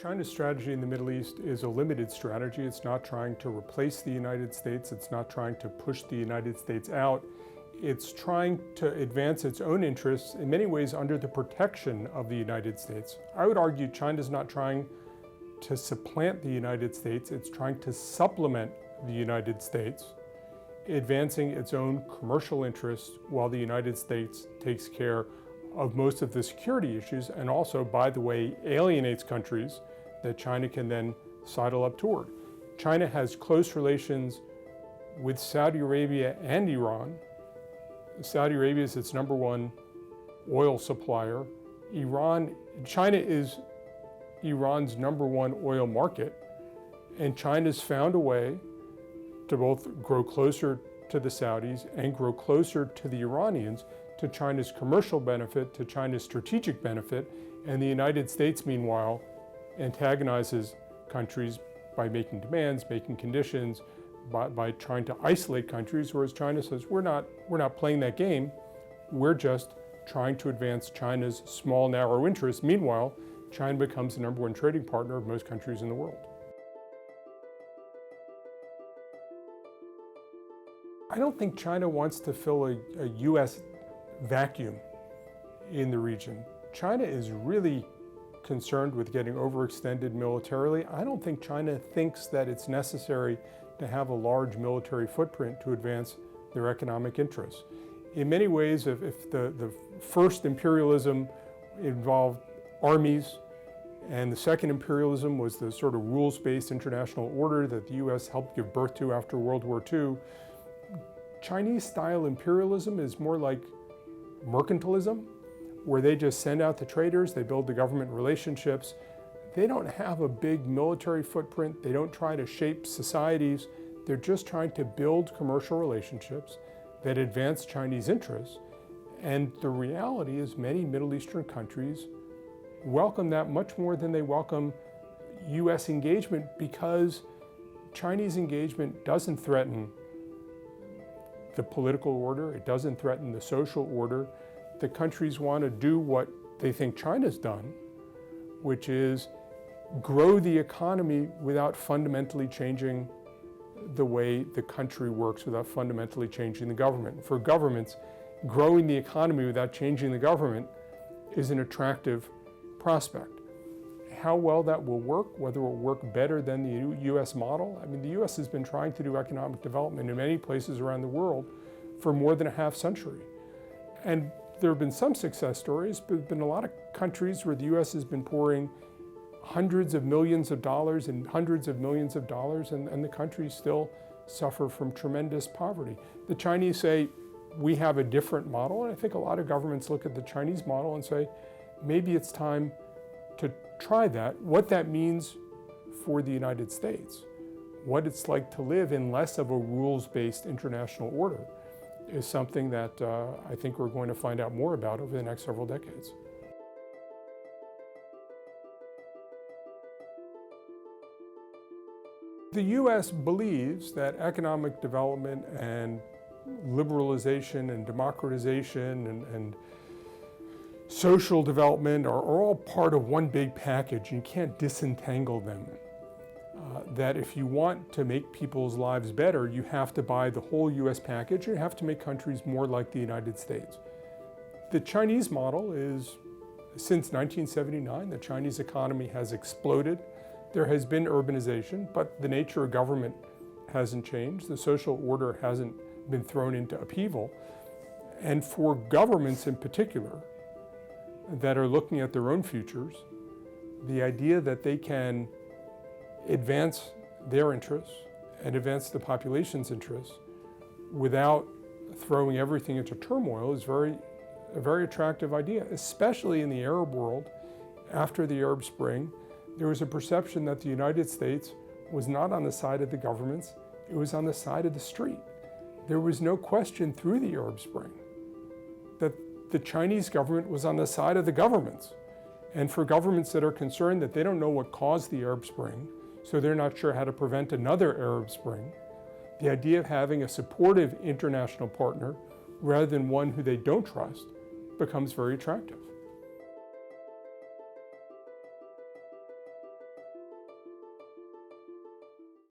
China's strategy in the Middle East is a limited strategy. It's not trying to replace the United States. It's not trying to push the United States out. It's trying to advance its own interests, in many ways under the protection of the United States. I would argue China's not trying to supplant the United States. It's trying to supplement the United States, advancing its own commercial interests while the United States takes care of most of the security issues, and also, by the way, alienates countries that China can then sidle up toward. China has close relations with Saudi Arabia and Iran. Saudi Arabia is its number one oil supplier. China is Iran's number one oil market, and China's found a way to both grow closer to the Saudis and grow closer to the Iranians, to China's commercial benefit, to China's strategic benefit. And the United States, meanwhile, antagonizes countries by making demands, making conditions, by trying to isolate countries, whereas China says, we're not playing that game. We're just trying to advance China's small, narrow interests. Meanwhile, China becomes the number one trading partner of most countries in the world. I don't think China wants to fill a U.S. vacuum in the region. China is really concerned with getting overextended militarily. I don't think China thinks that it's necessary to have a large military footprint to advance their economic interests. In many ways, if the first imperialism involved armies, and the second imperialism was the sort of rules-based international order that the U.S. helped give birth to after World War II, Chinese-style imperialism is more like mercantilism, where they just send out the traders, they build the government relationships. They don't have a big military footprint. They don't try to shape societies. They're just trying to build commercial relationships that advance Chinese interests. And the reality is many Middle Eastern countries welcome that much more than they welcome U.S. engagement, because Chinese engagement doesn't threaten the political order. It doesn't threaten the social order. The countries want to do what they think China's done, which is grow the economy without fundamentally changing the way the country works, without fundamentally changing the government. For governments, growing the economy without changing the government is an attractive prospect. How well that will work, whether it will work better than the U.S. model. I mean, the U.S. has been trying to do economic development in many places around the world for more than a half century. And there have been some success stories, but there have been a lot of countries where the U.S. has been pouring hundreds of millions of dollars and hundreds of millions of dollars, and the countries still suffer from tremendous poverty. The Chinese say, we have a different model, and I think a lot of governments look at the Chinese model and say, maybe it's time to try that. What that means for the United States, what it's like to live in less of a rules-based international order, is something that I think we're going to find out more about over the next several decades. The U.S. believes that economic development and liberalization and democratization and social development are all part of one big package. You can't disentangle them. That if you want to make people's lives better, you have to buy the whole U.S. package. You have to make countries more like the United States. The Chinese model is, since 1979, the Chinese economy has exploded. There has been urbanization, but the nature of government hasn't changed. The social order hasn't been thrown into upheaval. And for governments in particular that are looking at their own futures, the idea that they can advance their interests and advance the population's interests without throwing everything into turmoil is a very attractive idea, especially in the Arab world. After the Arab Spring, there was a perception that the United States was not on the side of the governments, it was on the side of the street. There was no question through the Arab Spring that the Chinese government was on the side of the governments. And for governments that are concerned that they don't know what caused the Arab Spring, so they're not sure how to prevent another Arab Spring, the idea of having a supportive international partner rather than one who they don't trust becomes very attractive.